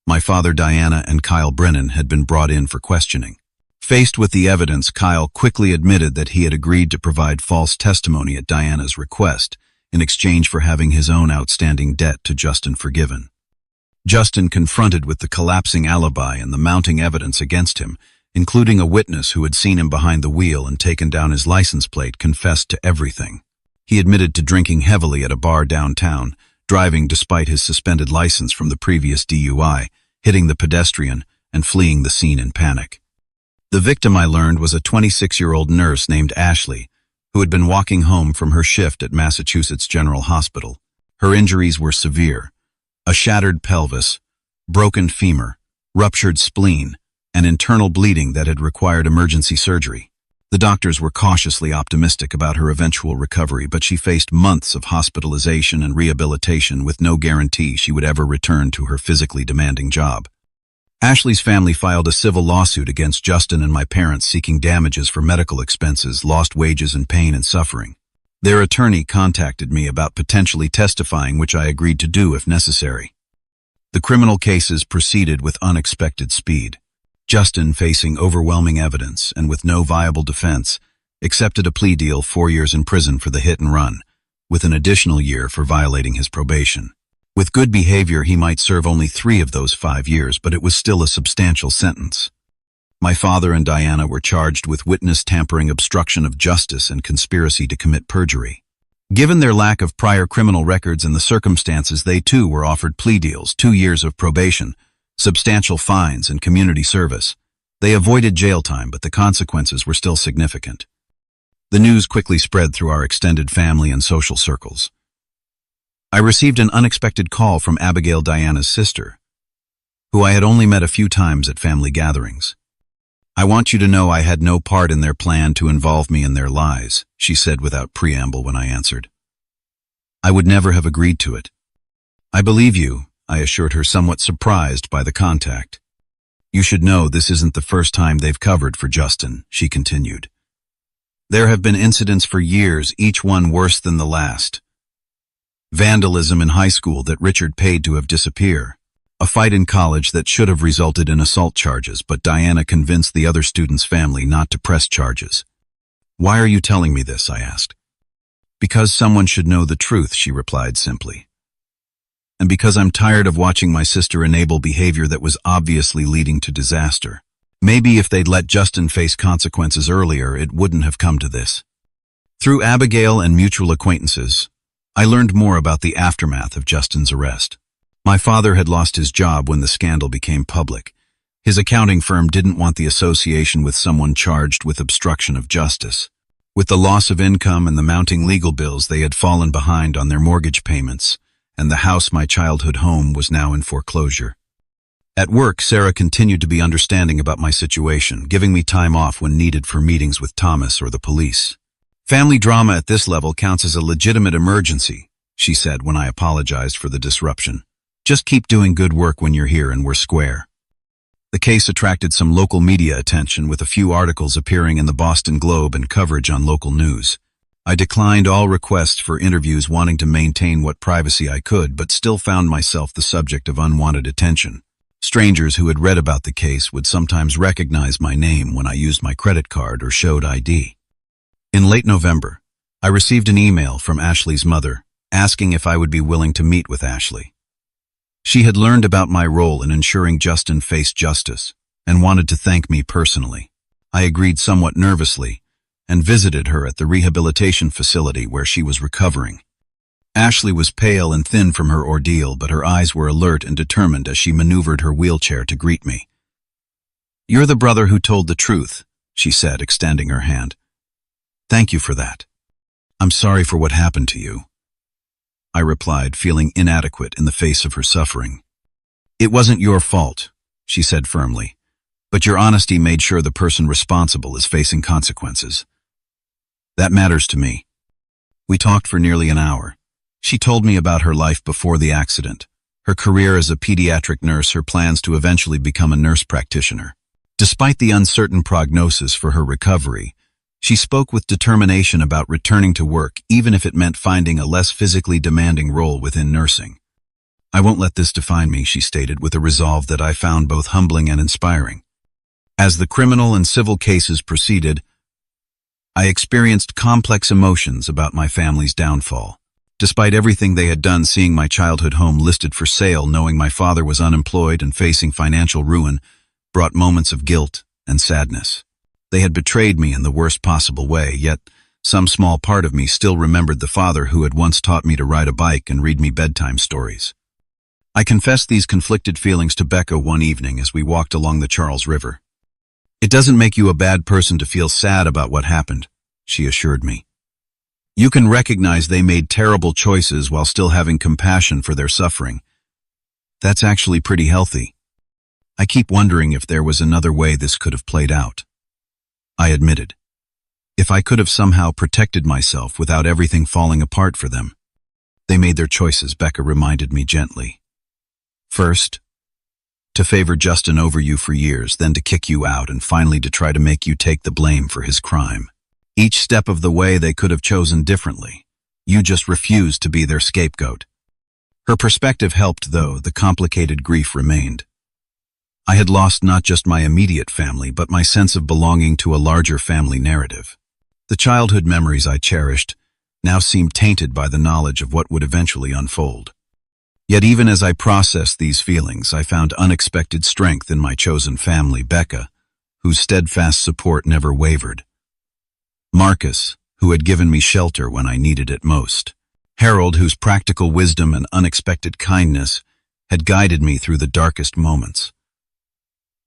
my father Diana and Kyle Brennan had been brought in for questioning. Faced with the evidence, Kyle quickly admitted that he had agreed to provide false testimony at Diana's request in exchange for having his own outstanding debt to Justin forgiven. Justin, confronted with the collapsing alibi and the mounting evidence against him, including a witness who had seen him behind the wheel and taken down his license plate, confessed to everything. He admitted to drinking heavily at a bar downtown, driving despite his suspended license from the previous DUI, hitting the pedestrian, and fleeing the scene in panic. The victim, I learned, was a 26-year-old nurse named Ashley, who had been walking home from her shift at Massachusetts General Hospital. Her injuries were severe: a shattered pelvis, broken femur, ruptured spleen, and internal bleeding that had required emergency surgery. The doctors were cautiously optimistic about her eventual recovery, but she faced months of hospitalization and rehabilitation with no guarantee she would ever return to her physically demanding job. Ashley's family filed a civil lawsuit against Justin and my parents seeking damages for medical expenses, lost wages, and pain and suffering. Their attorney contacted me about potentially testifying, which I agreed to do if necessary. The criminal cases proceeded with unexpected speed. Justin, facing overwhelming evidence and with no viable defense, accepted a plea deal: 4 years in prison for the hit and run, with an additional year for violating his probation. With good behavior, he might serve only 3 of those 5 years, but it was still a substantial sentence. My father and Diana were charged with witness tampering, obstruction of justice, and conspiracy to commit perjury. Given their lack of prior criminal records and the circumstances, they too were offered plea deals: 2 years of probation, substantial fines, and community service. They avoided jail time, but the consequences were still significant. The news quickly spread through our extended family and social circles. I received an unexpected call from Abigail, Diana's sister, who I had only met a few times at family gatherings. "I want you to know I had no part in their plan to involve me in their lies," she said without preamble when I answered. "I would never have agreed to it." "I believe you," I assured her, somewhat surprised by the contact. "You should know this isn't the first time they've covered for Justin," she continued. "There have been incidents for years, each one worse than the last. Vandalism in high school that Richard paid to have disappear. A fight in college that should have resulted in assault charges, but Diana convinced the other student's family not to press charges." "Why are you telling me this?" I asked. "Because someone should know the truth," she replied simply. "And because I'm tired of watching my sister enable behavior that was obviously leading to disaster. Maybe if they'd let Justin face consequences earlier, it wouldn't have come to this." Through Abigail and mutual acquaintances, I learned more about the aftermath of Justin's arrest. My father had lost his job when the scandal became public. His accounting firm didn't want the association with someone charged with obstruction of justice. With the loss of income and the mounting legal bills, they had fallen behind on their mortgage payments, and the house, my childhood home, was now in foreclosure. At work, Sarah continued to be understanding about my situation, giving me time off when needed for meetings with Thomas or the police. "Family drama at this level counts as a legitimate emergency," she said when I apologized for the disruption. "Just keep doing good work when you're here and we're square." The case attracted some local media attention, with a few articles appearing in the Boston Globe and coverage on local news. I declined all requests for interviews, wanting to maintain what privacy I could, but still found myself the subject of unwanted attention. Strangers who had read about the case would sometimes recognize my name when I used my credit card or showed ID. In late November, I received an email from Ashley's mother asking if I would be willing to meet with Ashley. She had learned about my role in ensuring Justin faced justice and wanted to thank me personally. I agreed somewhat nervously and visited her at the rehabilitation facility where she was recovering. Ashley was pale and thin from her ordeal, but her eyes were alert and determined as she maneuvered her wheelchair to greet me. "You're the brother who told the truth," she said, extending her hand. "Thank you for that. I'm sorry for what happened to you," I replied, feeling inadequate in the face of her suffering. "It wasn't your fault," she said firmly, "but your honesty made sure the person responsible is facing consequences. That matters to me." We talked for nearly an hour. She told me about her life before the accident, her career as a pediatric nurse, her plans to eventually become a nurse practitioner. Despite the uncertain prognosis for her recovery, She spoke with determination about returning to work, even if it meant finding a less physically demanding role within nursing. "I won't let this define me," she stated, with a resolve that I found both humbling and inspiring. As the criminal and civil cases proceeded, I experienced complex emotions about my family's downfall. Despite everything they had done, seeing my childhood home listed for sale, knowing my father was unemployed and facing financial ruin, brought moments of guilt and sadness. They had betrayed me in the worst possible way, yet some small part of me still remembered the father who had once taught me to ride a bike and read me bedtime stories. I confessed these conflicted feelings to Becca one evening as we walked along the Charles River. "It doesn't make you a bad person to feel sad about what happened," she assured me. "You can recognize they made terrible choices while still having compassion for their suffering. That's actually pretty healthy. I keep wondering if there was another way this could have played out." I admitted. If I could have somehow protected myself without everything falling apart for them. "They made their choices," Becca reminded me gently. "First, to favor Justin over you for years, then to kick you out, and finally to try to make you take the blame for his crime. Each step of the way they could have chosen differently. You just refused to be their scapegoat." Her perspective helped, though the complicated grief remained. I had lost not just my immediate family, but my sense of belonging to a larger family narrative. The childhood memories I cherished now seemed tainted by the knowledge of what would eventually unfold. Yet even as I processed these feelings, I found unexpected strength in my chosen family, Becca, whose steadfast support never wavered. Marcus, who had given me shelter when I needed it most. Harold, whose practical wisdom and unexpected kindness had guided me through the darkest moments.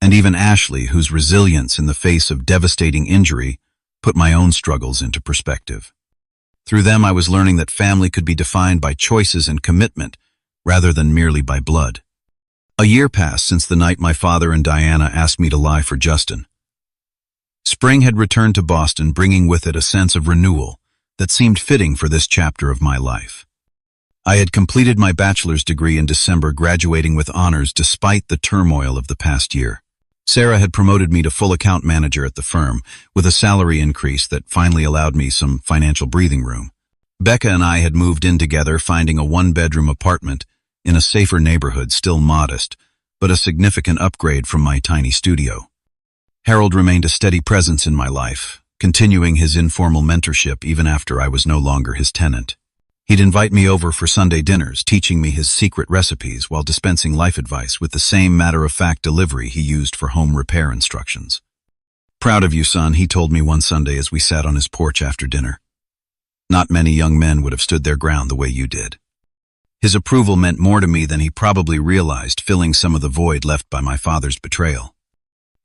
And even Ashley, whose resilience in the face of devastating injury put my own struggles into perspective. Through them, I was learning that family could be defined by choices and commitment, rather than merely by blood. A year passed since the night my father and Diana asked me to lie for Justin. Spring had returned to Boston, bringing with it a sense of renewal that seemed fitting for this chapter of my life. I had completed my bachelor's degree in December, graduating with honors despite the turmoil of the past year. Sarah had promoted me to full account manager at the firm, with a salary increase that finally allowed me some financial breathing room. Becca and I had moved in together, finding a one-bedroom apartment in a safer neighborhood, still modest, but a significant upgrade from my tiny studio. Harold remained a steady presence in my life, continuing his informal mentorship even after I was no longer his tenant. He'd invite me over for Sunday dinners, teaching me his secret recipes while dispensing life advice with the same matter-of-fact delivery he used for home repair instructions. "Proud of you, son," he told me one Sunday as we sat on his porch after dinner. "Not many young men would have stood their ground the way you did." His approval meant more to me than he probably realized, filling some of the void left by my father's betrayal.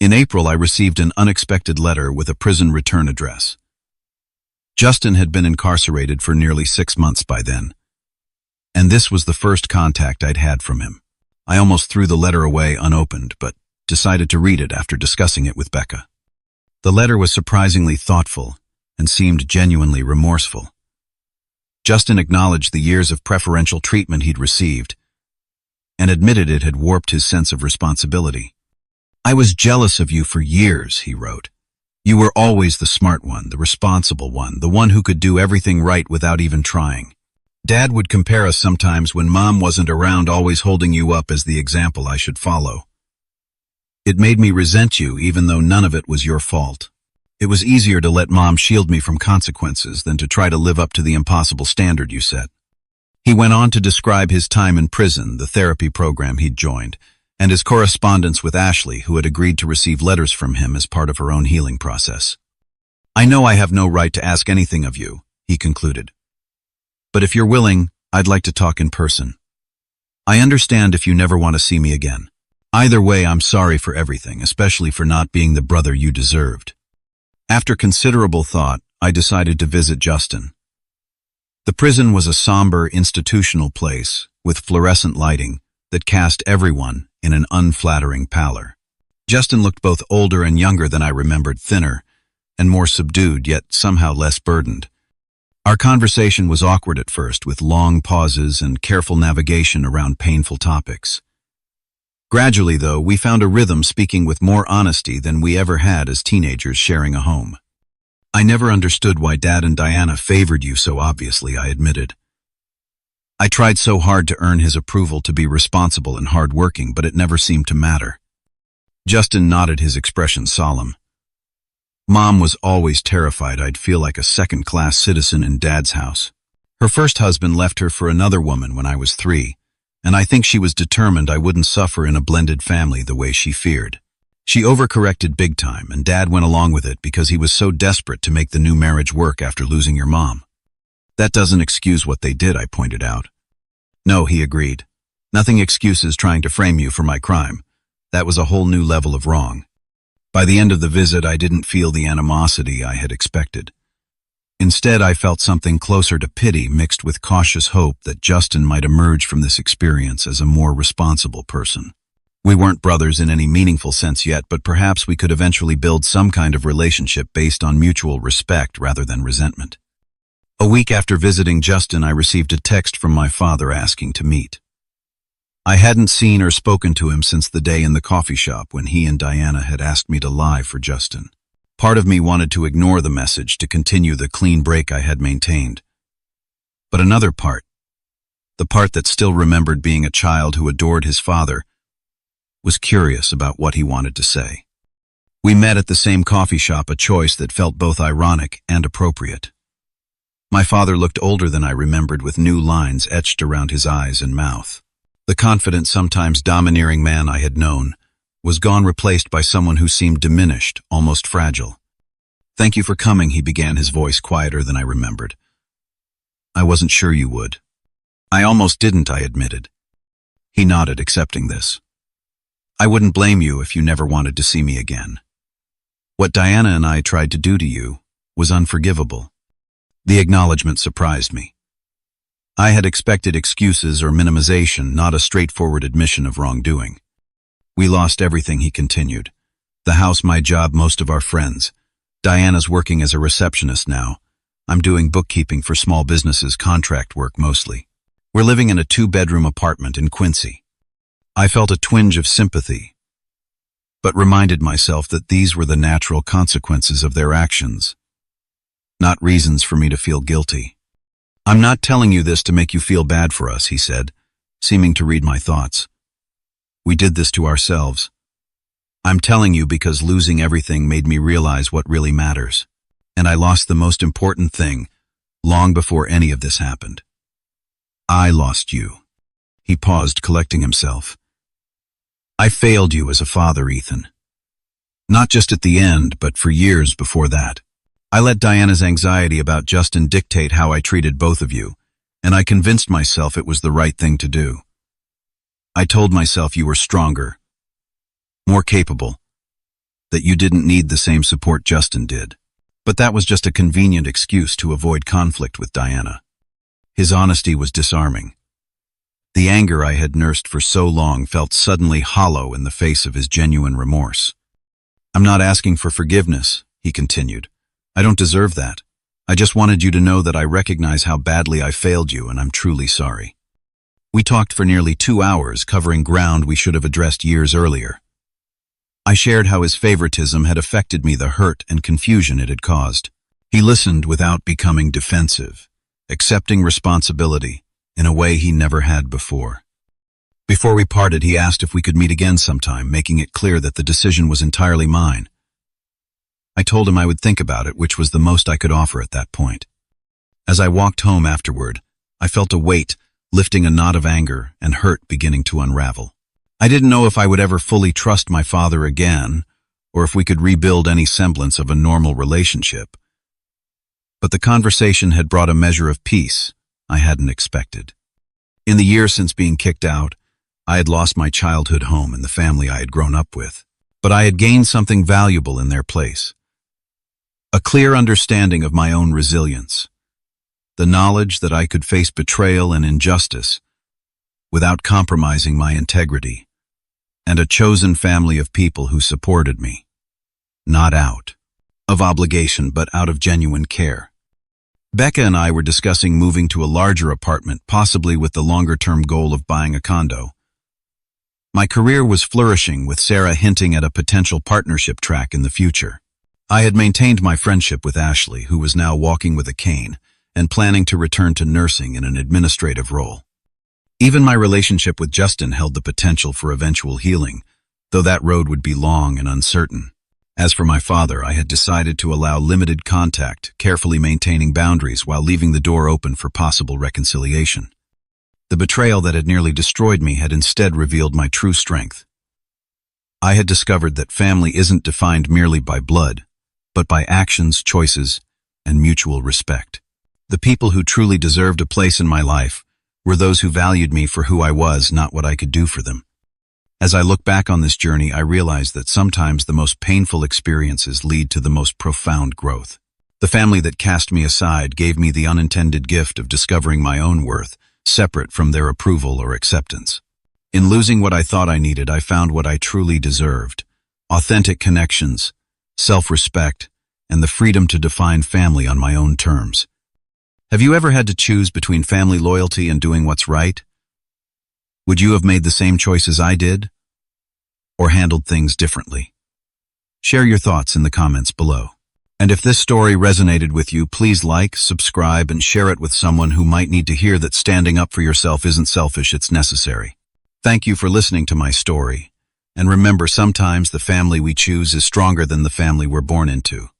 In April, I received an unexpected letter with a prison return address. Justin had been incarcerated for nearly 6 months by then, and this was the first contact I'd had from him. I almost threw the letter away unopened, but decided to read it after discussing it with Becca. The letter was surprisingly thoughtful and seemed genuinely remorseful. Justin acknowledged the years of preferential treatment he'd received and admitted it had warped his sense of responsibility. "I was jealous of you for years," he wrote. "You were always the smart one, the responsible one, the one who could do everything right without even trying. Dad would compare us sometimes when Mom wasn't around, always holding you up as the example I should follow. It made me resent you, even though none of it was your fault. It was easier to let Mom shield me from consequences than to try to live up to the impossible standard you set." He went on to describe his time in prison, the therapy program he'd joined, and his correspondence with Ashley, who had agreed to receive letters from him as part of her own healing process. "I know I have no right to ask anything of you," he concluded. "But if you're willing, I'd like to talk in person. I understand if you never want to see me again. Either way, I'm sorry for everything, especially for not being the brother you deserved." After considerable thought, I decided to visit Justin. The prison was a somber, institutional place with fluorescent lighting that cast everyone in an unflattering pallor. Justin looked both older and younger than I remembered, thinner and more subdued, yet somehow less burdened. Our conversation was awkward at first, with long pauses and careful navigation around painful topics. Gradually, though, we found a rhythm, speaking with more honesty than we ever had as teenagers sharing a home. I never understood why Dad and Diana favored you so obviously, I admitted. I tried so hard to earn his approval, to be responsible and hardworking, but it never seemed to matter. Justin nodded, his expression solemn. Mom was always terrified I'd feel like a second-class citizen in Dad's house. Her first husband left her for another woman when I was 3, and I think she was determined I wouldn't suffer in a blended family the way she feared. She overcorrected big time, and Dad went along with it because he was so desperate to make the new marriage work after losing your mom. That doesn't excuse what they did, I pointed out. No, he agreed. Nothing excuses trying to frame you for my crime. That was a whole new level of wrong. By the end of the visit, I didn't feel the animosity I had expected. Instead, I felt something closer to pity mixed with cautious hope that Justin might emerge from this experience as a more responsible person. We weren't brothers in any meaningful sense yet, but perhaps we could eventually build some kind of relationship based on mutual respect rather than resentment. A week after visiting Justin, I received a text from my father asking to meet. I hadn't seen or spoken to him since the day in the coffee shop when he and Diana had asked me to lie for Justin. Part of me wanted to ignore the message to continue the clean break I had maintained. But another part, the part that still remembered being a child who adored his father, was curious about what he wanted to say. We met at the same coffee shop, a choice that felt both ironic and appropriate. My father looked older than I remembered, with new lines etched around his eyes and mouth. The confident, sometimes domineering man I had known was gone, replaced by someone who seemed diminished, almost fragile. "Thank you for coming," he began, his voice quieter than I remembered. "I wasn't sure you would." "I almost didn't," I admitted. He nodded, accepting this. "I wouldn't blame you if you never wanted to see me again. What Diana and I tried to do to you was unforgivable." The acknowledgement surprised me. I had expected excuses or minimization, not a straightforward admission of wrongdoing. "We lost everything," he continued. "The house, my job, most of our friends. Diana's working as a receptionist now. I'm doing bookkeeping for small businesses, contract work mostly. We're living in a 2-bedroom apartment in Quincy." I felt a twinge of sympathy, but reminded myself that these were the natural consequences of their actions, not reasons for me to feel guilty. "I'm not telling you this to make you feel bad for us," he said, seeming to read my thoughts. "We did this to ourselves. I'm telling you because losing everything made me realize what really matters. And I lost the most important thing long before any of this happened. I lost you." He paused, collecting himself. "I failed you as a father, Ethan. Not just at the end, but for years before that. I let Diana's anxiety about Justin dictate how I treated both of you, and I convinced myself it was the right thing to do. I told myself you were stronger, more capable, that you didn't need the same support Justin did. But that was just a convenient excuse to avoid conflict with Diana." His honesty was disarming. The anger I had nursed for so long felt suddenly hollow in the face of his genuine remorse. "I'm not asking for forgiveness," he continued. "I don't deserve that. I just wanted you to know that I recognize how badly I failed you, and I'm truly sorry." We talked for nearly 2 hours, covering ground we should have addressed years earlier. I shared how his favoritism had affected me, the hurt and confusion it had caused. He listened without becoming defensive, accepting responsibility in a way he never had before. Before we parted, he asked if we could meet again sometime, making it clear that the decision was entirely mine. I told him I would think about it, which was the most I could offer at that point. As I walked home afterward, I felt a weight lifting, a knot of anger and hurt beginning to unravel. I didn't know if I would ever fully trust my father again, or if we could rebuild any semblance of a normal relationship. But the conversation had brought a measure of peace I hadn't expected. In the year since being kicked out, I had lost my childhood home and the family I had grown up with. But I had gained something valuable in their place. A clear understanding of my own resilience. The knowledge that I could face betrayal and injustice without compromising my integrity. And a chosen family of people who supported me. Not out of obligation, but out of genuine care. Becca and I were discussing moving to a larger apartment, possibly with the longer-term goal of buying a condo. My career was flourishing, with Sarah hinting at a potential partnership track in the future. I had maintained my friendship with Ashley, who was now walking with a cane and planning to return to nursing in an administrative role. Even my relationship with Justin held the potential for eventual healing, though that road would be long and uncertain. As for my father, I had decided to allow limited contact, carefully maintaining boundaries while leaving the door open for possible reconciliation. The betrayal that had nearly destroyed me had instead revealed my true strength. I had discovered that family isn't defined merely by blood, but by actions, choices, and mutual respect. The people who truly deserved a place in my life were those who valued me for who I was, not what I could do for them. As I look back on this journey, I realize that sometimes the most painful experiences lead to the most profound growth. The family that cast me aside gave me the unintended gift of discovering my own worth, separate from their approval or acceptance. In losing what I thought I needed, I found what I truly deserved: authentic connections, self-respect, and the freedom to define family on my own terms. Have you ever had to choose between family loyalty and doing what's right? Would you have made the same choice as I did, or handled things differently? Share your thoughts in the comments below. And if this story resonated with you, please like, subscribe, and share it with someone who might need to hear that standing up for yourself isn't selfish, it's necessary. Thank you for listening to my story. And remember, sometimes the family we choose is stronger than the family we're born into.